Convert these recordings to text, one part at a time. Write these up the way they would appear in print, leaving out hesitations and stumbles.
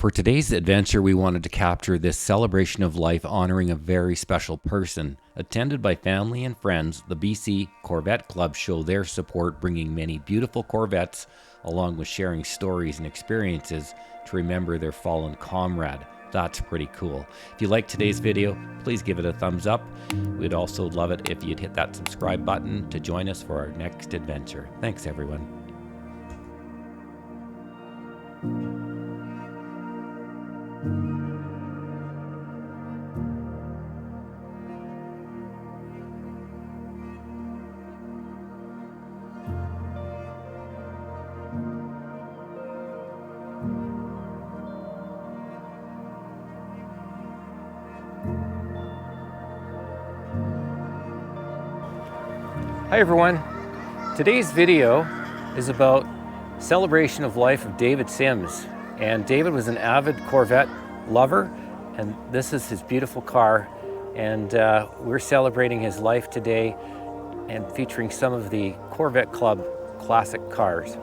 For today's adventure, we wanted to capture this celebration of life honoring a very special person. Attended by family and friends, the BC Corvette Club show their support, bringing many beautiful Corvettes, along with sharing stories and experiences to remember their fallen comrade. That's pretty cool. If you like today's video, please give it a thumbs up. We'd also love it if you'd hit that subscribe button to join us for our next adventure. Thanks, everyone. Hi everyone, today's video is about celebration of life of David Sims. And David was an avid Corvette lover, and this is his beautiful car. And we're celebrating his life today and featuring some of the Corvette Club classic cars.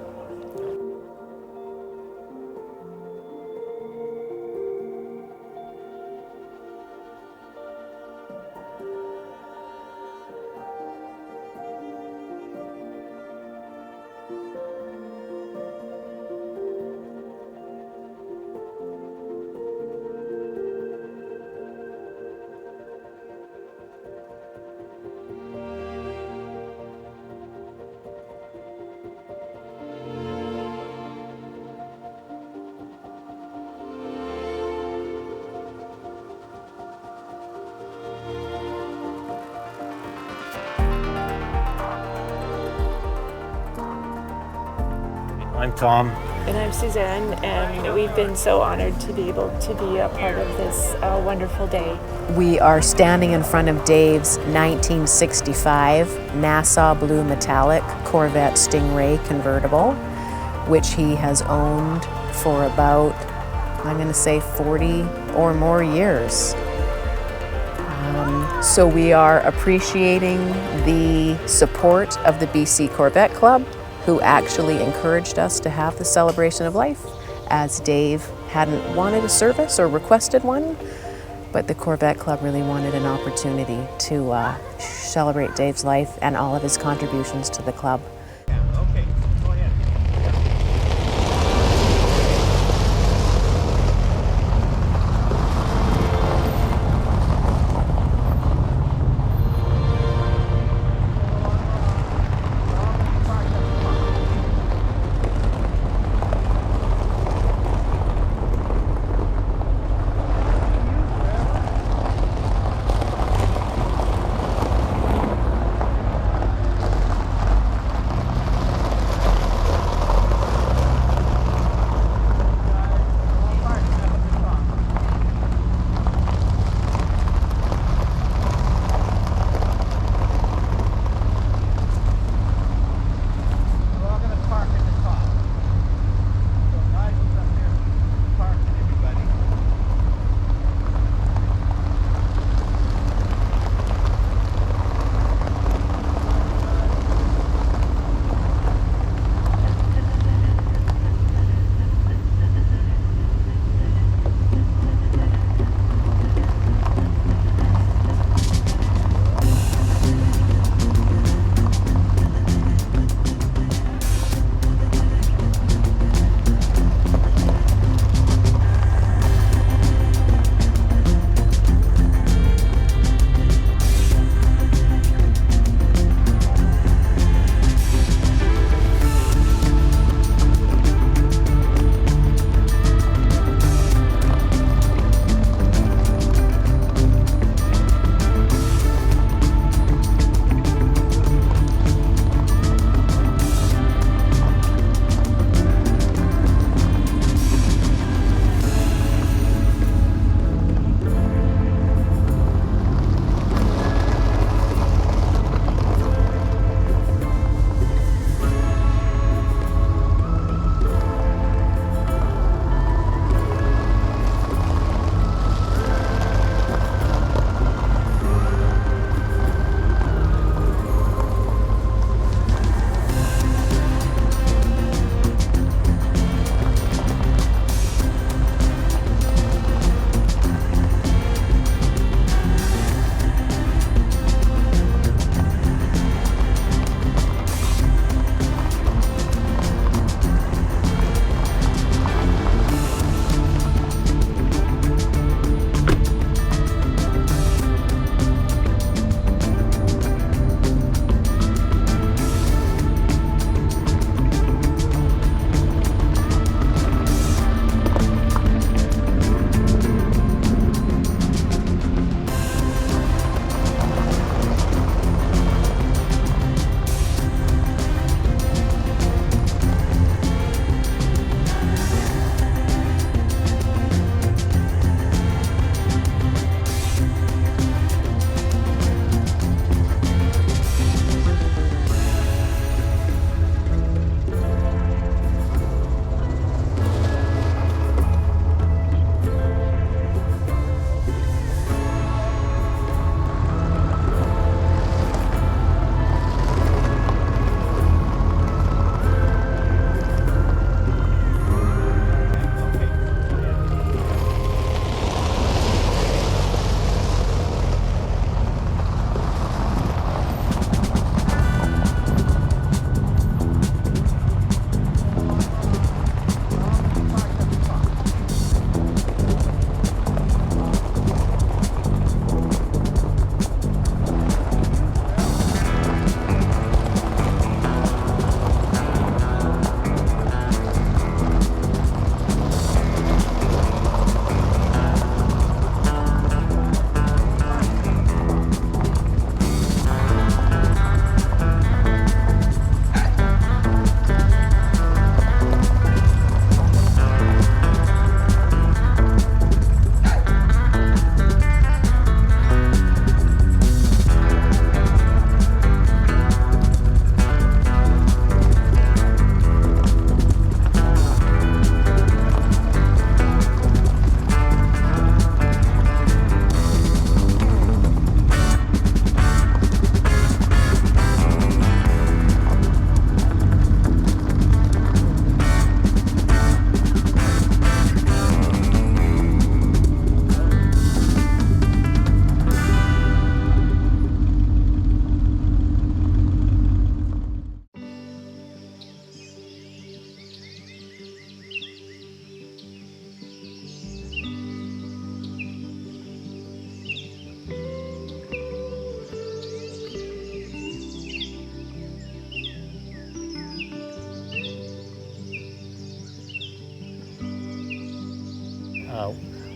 I'm Tom. And I'm Suzanne, and we've been so honored to be able to be a part of this wonderful day. We are standing in front of Dave's 1965 Nassau Blue Metallic Corvette Stingray convertible, which he has owned for about, I'm going to say 40 or more years. So we are appreciating the support of the BC Corvette Club, who actually encouraged us to have the celebration of life, as Dave hadn't wanted a service or requested one, but the Corvette Club really wanted an opportunity to celebrate Dave's life and all of his contributions to the club. Okay, go ahead.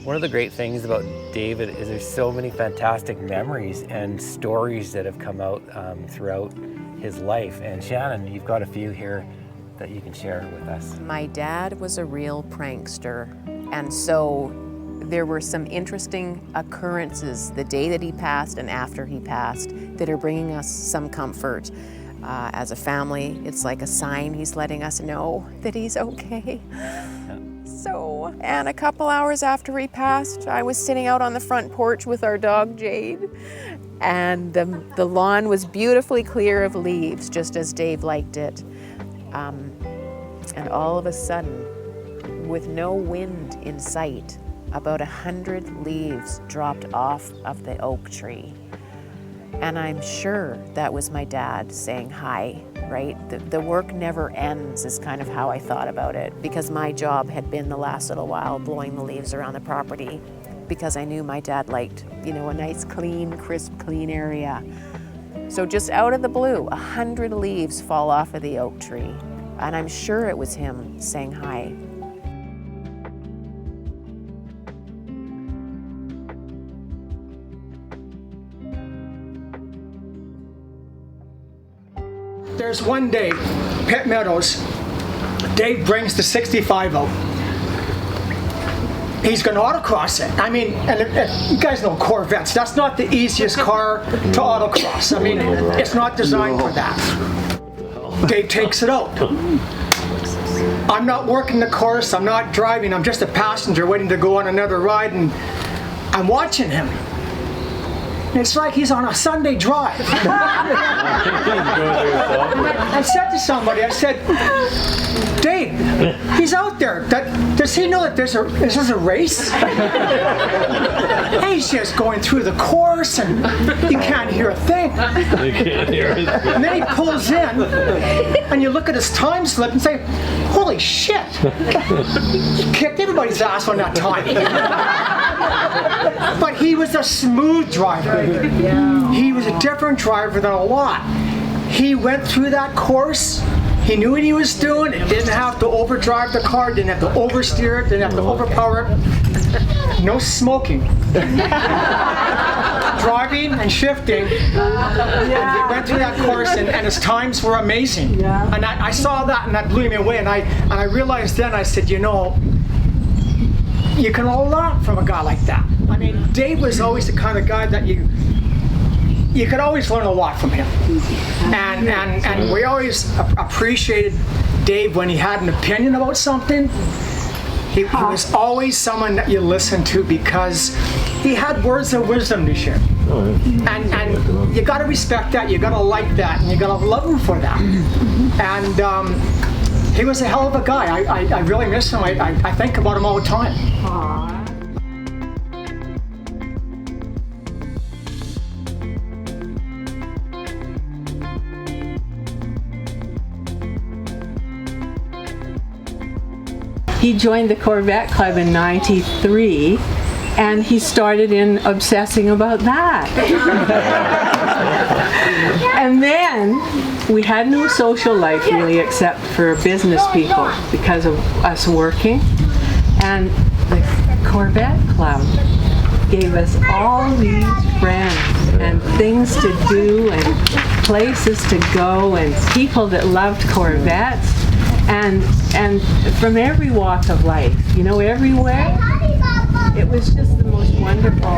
One of the great things about David is there's so many fantastic memories and stories that have come out throughout his life. And Shannon, you've got a few here that you can share with us. My dad was a real prankster, and so there were some interesting occurrences the day that he passed and after he passed that are bringing us some comfort. As a family, it's like a sign he's letting us know that he's okay. So, and a couple hours after he passed, I was sitting out on the front porch with our dog Jade, and the lawn was beautifully clear of leaves, just as Dave liked it. And all of a sudden, with no wind in sight, about 100 leaves dropped off of the oak tree. And I'm sure that was my dad saying hi, right? The work never ends is kind of how I thought about it, because my job had been the last little while blowing the leaves around the property, because I knew my dad liked, a nice, clean, crisp, clean area. So just out of the blue, 100 leaves fall off of the oak tree. And I'm sure it was him saying hi. There's one day, Pitt Meadows, Dave brings the 65 out. He's going to autocross it. I mean, and you guys know Corvettes. That's not the easiest car to autocross. I mean, it's not designed for that. Dave takes it out. I'm not working the course. I'm not driving. I'm just a passenger waiting to go on another ride, and I'm watching him. It's like he's on a Sunday drive. I said to somebody, I said, Dave, he's out there. Does he know that this is a race? He's just going through the course and you can't hear a thing. And then he pulls in and you look at his time slip and say, holy shit, he kicked everybody's ass on that time. But he was a smooth driver. He was a different driver than a lot. He went through that course. He knew what he was doing. It didn't have to overdrive the car, didn't have to oversteer it, didn't have to overpower it. No smoking. Driving and shifting. And he went through that course and his times were amazing. And I saw that and that blew me away. And I realized then, I said, you can learn from a guy like that. I mean, Dave was always the kind of guy that you could always learn a lot from him. And we always appreciated Dave when he had an opinion about something. He was always someone that you listened to because he had words of wisdom to share. And you gotta respect that, you gotta like that, and you gotta love him for that. And he was a hell of a guy. I really miss him. I think about him all the time. Aww. He joined the Corvette Club in '93, and he started in obsessing about that. And then we had no social life really except for business people because of us working. And the Corvette Club gave us all these friends and things to do and places to go and people that loved Corvettes. And from every walk of life, everywhere. It was just the most wonderful.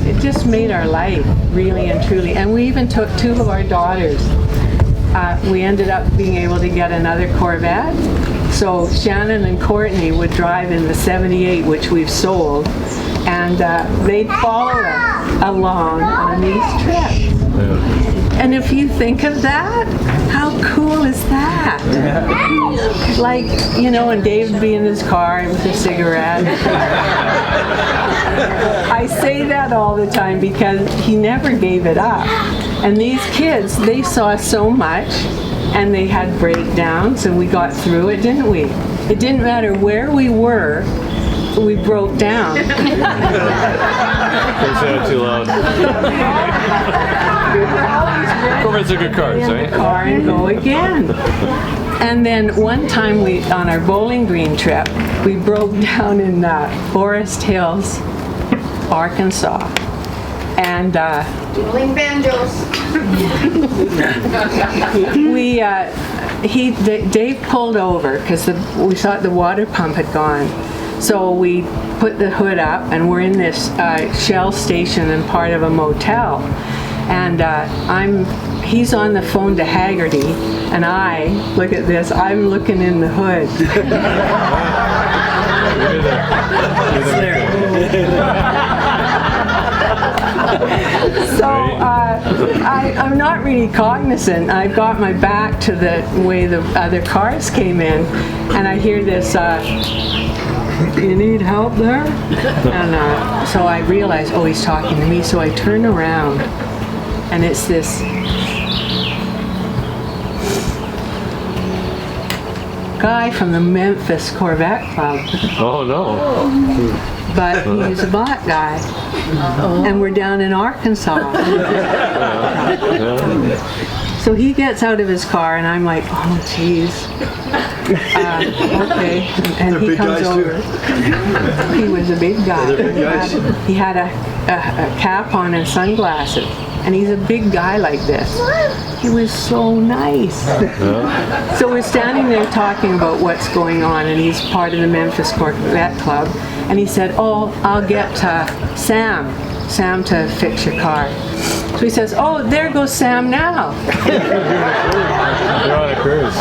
It just made our life, really and truly. And we even took two of our daughters. We ended up being able to get another Corvette. So Shannon and Courtney would drive in the 78, which we've sold, and they'd follow us along on these trips. And if you think of that, how cool is that? Like, and Dave would be in his car with a cigarette. I say that all the time because he never gave it up. And these kids, they saw so much and they had breakdowns and we got through it, didn't we? It didn't matter where we were, we broke down. Don't say it too loud. Corvettes are good cars, right? Car and go again. And then one time on our Bowling Green trip, we broke down in Forest Hills, Arkansas. And Dueling banjos. Dave pulled over because we thought the water pump had gone. So we put the hood up, and we're in this Shell station and part of a motel. And he's on the phone to Haggerty, and look at this, I'm looking in the hood. So I'm not really cognizant. I've got my back to the way the other cars came in, and I hear this, you need help there? And so I realize, oh, he's talking to me, so I turn around, and it's this guy from the Memphis Corvette Club. Oh no. But he's a bot guy. And we're down in Arkansas. So he gets out of his car, and I'm like, oh, geez. Okay. And he comes over. He was a big guy. He had a cap on and sunglasses. And he's a big guy like this. He was so nice. So we're standing there talking about what's going on, and he's part of the Memphis Corvette Club. And he said, oh, I'll get Sam to fix your car. So he says, oh, there goes Sam now. You're on a cruise.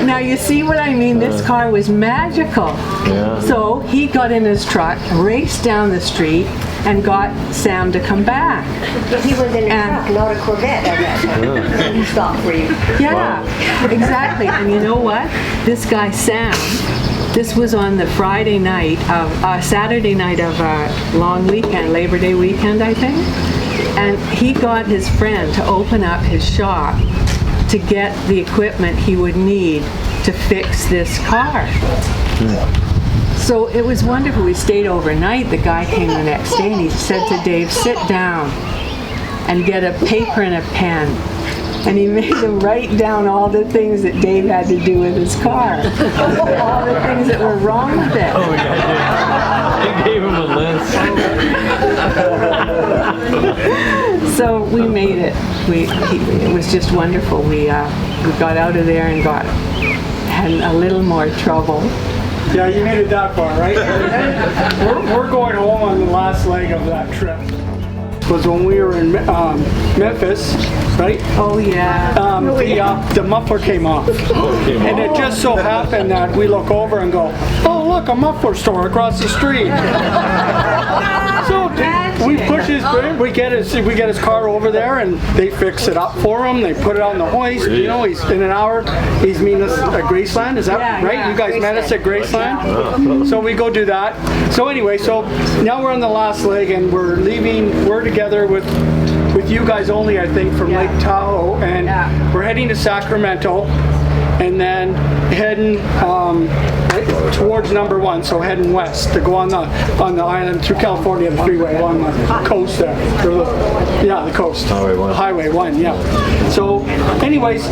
Now you see what I mean? This car was magical. Yeah. So he got in his truck, raced down the street, and got Sam to come back. He was in a truck, not a Corvette at that time. He stopped for you. Yeah, exactly. And you know what? This guy Sam, this was on the Saturday night of a long weekend, Labor Day weekend, I think. And he got his friend to open up his shop to get the equipment he would need to fix this car. So it was wonderful. We stayed overnight. The guy came the next day, and he said to Dave, sit down and get a paper and a pen. And he made him write down all the things that Dave had to do with his car. All the things that were wrong with it. Oh yeah, he gave him a list. So we made it. It was just wonderful. We got out of there and had a little more trouble. Yeah, you made it that far, right? we're going home on the last leg of that trip. Was when we were in Memphis, right? Oh yeah. The muffler came off, and it just so happened that we look over and go, "Oh, look, a muffler store across the street." So we push his button, we get his car over there, and they fix it up for him. They put it on the hoist. You know, he's in an hour. He's meeting us at Graceland. Is that right? Yeah. You guys met us at Graceland. So we go do that. So anyway, so now we're on the last leg, and we're leaving. We're together with you guys only, I think, from Lake Tahoe, and we're heading to Sacramento, and then heading towards number 1, so heading west to go on the island through California, the freeway along the coast there. The coast. Highway 1, yeah. So, anyways,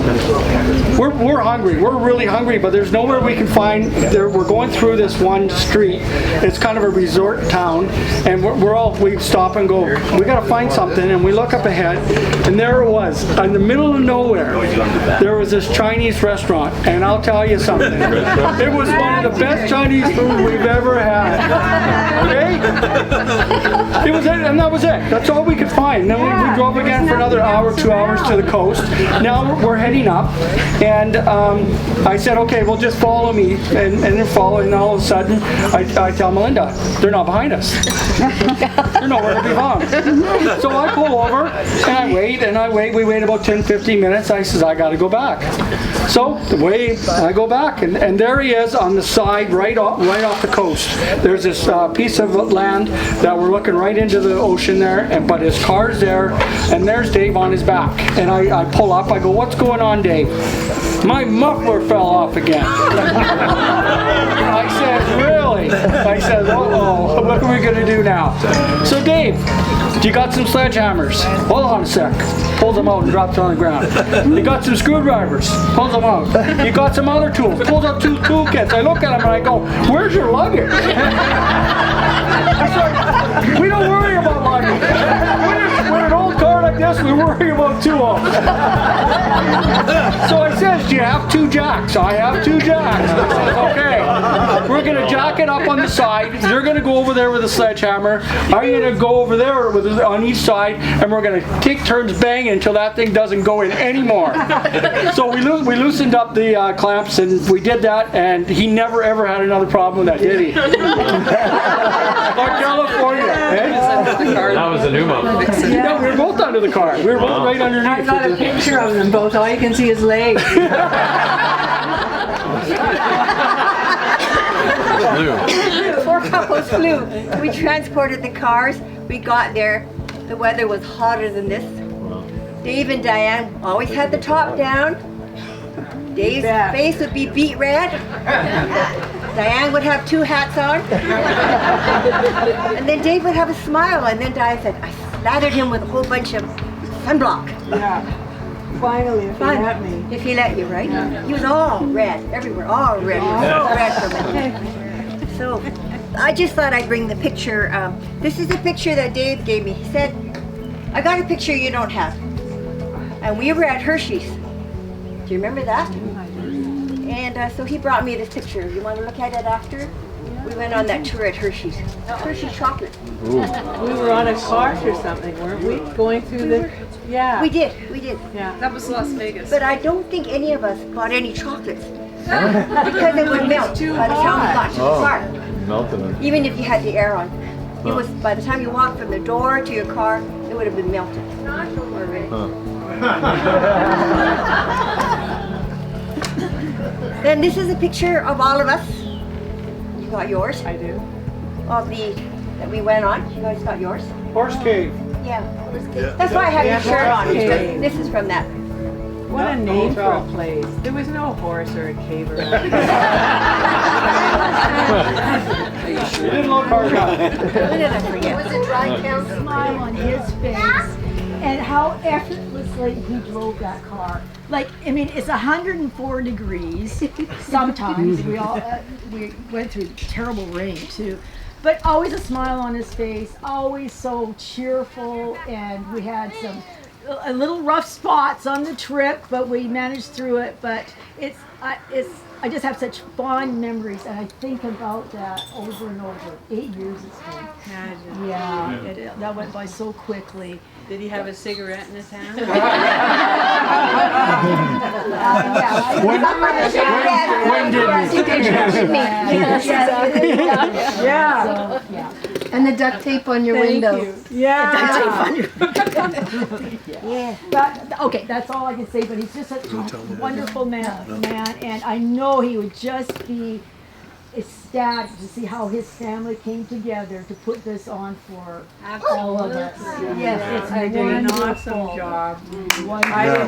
we're hungry. We're really hungry, but there's nowhere we can find. We're going through this one street. It's kind of a resort town, and we stop and go, we got to find something, and we look up ahead, and there it was, in the middle of nowhere. There was this Chinese restaurant, and I'll tell you something. It was one of the best Chinese food we've ever had. Okay? It was it, and that was it. That's all we could find. Then we drove again for another hour, 2 hours to the coast. Now we're heading up, and I said, okay, well, just follow me, and they're following, and all of a sudden, I tell Melinda, they're not behind us. They're nowhere to be found. So I pull over, and I wait. We wait about 10-15 minutes. I says, I got to go back. So the way I go back, and there he is on the side, right off the coast. There's this piece of land that we're looking right into the ocean there, but his car's there, and there's Dave on his back. And I pull up. I go, what's going on, Dave? My muffler fell off again. I said, really? I said, uh-oh, what are we we gonna do now? So Dave, you got some sledgehammers. Hold on a sec. Pulls them out and drops them on the ground. You got some screwdrivers. Pulls them out. You got some other tools. Pulls out 2 toolkits. I look at them and I go, where's your luggage? It's like, we don't worry about luggage. With an old car like this, we worry about 2 of them. So I says, do you have 2 jacks? I have 2 jacks. I says, okay. We're gonna jack it up on the side. You're gonna go over there with a sledgehammer. I'm gonna go over there on each side, and we're gonna take turns banging until that thing doesn't go in anymore. So we loosened up the clamps, and we did that, and he never ever had another problem with that, did he? Like California. Eh? That was a new one. Yeah, we were both under the car. We were both right underneath. I got a picture of them both. All you can see is legs. Blue. 4 couples flew. We transported the cars. We got there. The weather was hotter than this. Dave and Diane always had the top down. Dave's face would be beet red. Diane would have 2 hats on. And then Dave would have a smile. And then Diane said, I slathered him with a whole bunch of sunblock. Yeah. Finally, if he let me. If he let you, right? Yeah. He was all red, everywhere, all red. Red from it. So I just thought I'd bring the picture. This is a picture that Dave gave me. He said, I got a picture you don't have. And we were at Hershey's. Do you remember that? And so he brought me this picture. You want to look at it after? We went on that tour at Hershey's. Hershey's chocolate. We were on a cart or something, weren't we? Going through the... Yeah. We did. Yeah. That was Las Vegas. But I don't think any of us bought any chocolates. Because it would melt by the time we got to the car. Melted. Even if you had the air on. It was, by the time you walked from the door to your car, it would have been melted already. Then this is a picture of all of us. You got yours? I do. Of the, that we went on. You guys got yours? Horse cave. Yeah. That's why I have your shirt on. Okay. This is from that. What a name for a place. There was no horse or a cave around. You didn't look hard enough. What did I forget? Was a dry town smile on his face, and how effortlessly he drove that car. Like, I mean, it's 104 degrees sometimes. We went through terrible rain too, but always a smile on his face, always so cheerful. And we had some a little rough spots on the trip, but we managed through it. But I just have such fond memories, and I think about that over and over. 8 years it's been. Imagine. Yeah, that went by so quickly. Did he have a cigarette in his hand? When did Yeah. And the duct tape on your window. Yeah. Duct tape on your yeah. But, okay, that's all I can say, but he's just such a wonderful man, and I know he would just be ecstatic to see how his family came together to put this on for all of us. Yes, it's They did an wonderful. awesome job. Wonderful.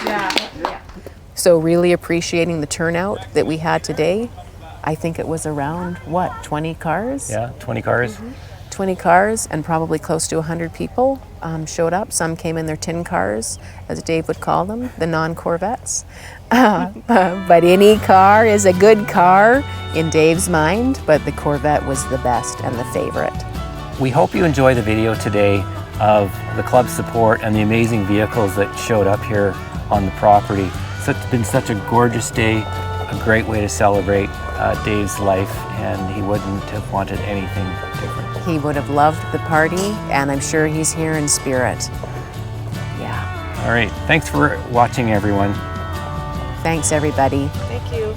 Yeah. So really appreciating the turnout that we had today. I think it was around, 20 cars? Yeah, 20 cars. 20 cars, and probably close to 100 people showed up. Some came in their tin cars, as Dave would call them, the non-Corvettes. But any car is a good car in Dave's mind, but the Corvette was the best and the favorite. We hope you enjoy the video today of the club support and the amazing vehicles that showed up here on the property. So it's been such a gorgeous day, a great way to celebrate Dave's life, and he wouldn't have wanted anything different. He would have loved the party, and I'm sure he's here in spirit. Yeah. All right, thanks for watching, everyone. Thanks, everybody. Thank you.